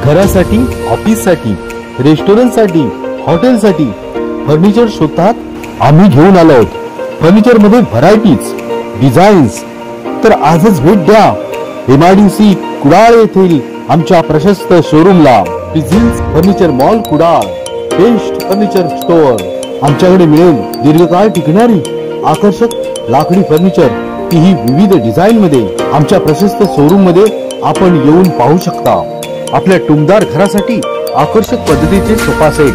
घरासाठी, ऑफिससाठी, रेस्टॉरंटसाठी, हॉटेलसाठी फर्निचर शोधतात? आम्ही घेऊन आलो आहोत फर्निचर मध्ये व्हरायटीज, डिझाईन्स. तर आजच भेट द्या MIDC कुडाळ येथील आमच्या प्रशस्त शोरूमला. फिजिल्स furniture mall Kudal, best furniture store. आमच्याकडे मिळेल दीर्घकाळ टिकणारी आकर्षक लाकडी फर्निचर, तीही विविध डिझाईन मध्ये. आमच्या प्रशस्त शोरूम मध्ये आपण येऊन पाहू शकता. आपल्या टुमदार घरासाठी आकर्षक पद्धतीचे sofa set,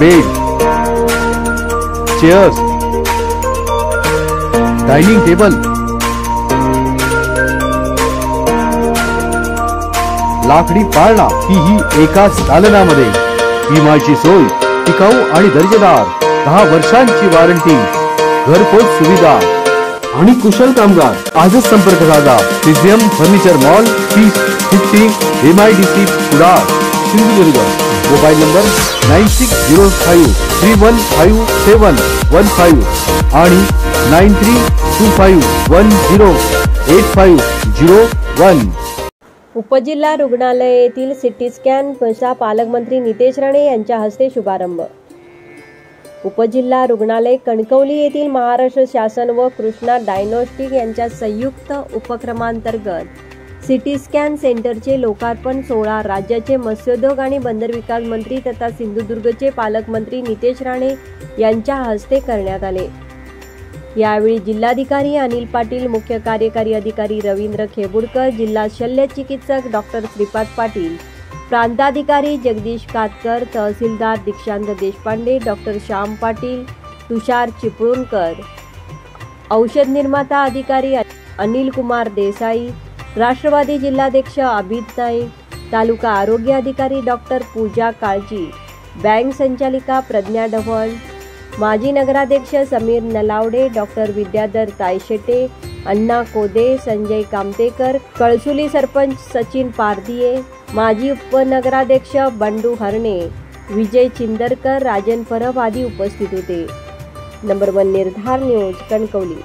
bed, chairs, dining table, लाकडी पाळणा, तीही एकाच दालनामध्ये. विम्याची सोय, टिकाऊ आणि दर्जेदार, 10 वर्षांची वॉरंटी, घरपोच सुविधा आणि कुशल कामगार. आजच संपर्क साधा. Premium furniture mall, 3050 MIDC Kudal, Sindhudurg. Mobile number 9605315715 आणि 9325108501. उपजिल्हा रुग्णालय येथील सिटी स्कॅनचा पालकमंत्री नितेश राणे यांच्या हस्ते शुभारंभ. उपजिल्हा रुग्णालय कणकवली येथील महाराष्ट्र शासन व कृष्णा डायग्नोस्टिक यांच्या संयुक्त उपक्रमांतर्गत सिटी स्कॅन सेंटरचे लोकार्पण सोहळा राज्याचे मत्स्योद्योग आणि बंदर विकास मंत्री तथा सिंधुदुर्गचे पालकमंत्री नितेश राणे यांच्या हस्ते करण्यात आले. यावेळी जिल्हाधिकारी अनिल पाटील, मुख्य कार्यकारी अधिकारी रवींद्र खेबुडकर, जिल्हा शल्य चिकित्सक डॉक्टर श्रीपाद पाटील, प्रांताधिकारी जगदीश कातकर, तहसीलदार दीक्षांत देशपांडे, डॉक्टर श्याम पाटील, तुषार चिपळूणकर, औषध निर्माता अधिकारी अनिल कुमार देसाई, राष्ट्रवादी जिल्हाध्यक्ष अभित नाईक, तालुका आरोग्य अधिकारी डॉक्टर पूजा काळजी, बँक संचालिका प्रज्ञा ढवळ, माजी नगराध्यक्ष समीर नलावडे, डॉक्टर विद्याधर तायशेटे, अण्णा कोदे, संजय कामतेकर, कळसुली सरपंच सचिन पारदिये, माजी उपनगराध्यक्ष बंडू हरणे, विजय चिंदरकर, राजन परब आदी उपस्थित होते. नंबर 1 निर्धार न्यूज कणकवली.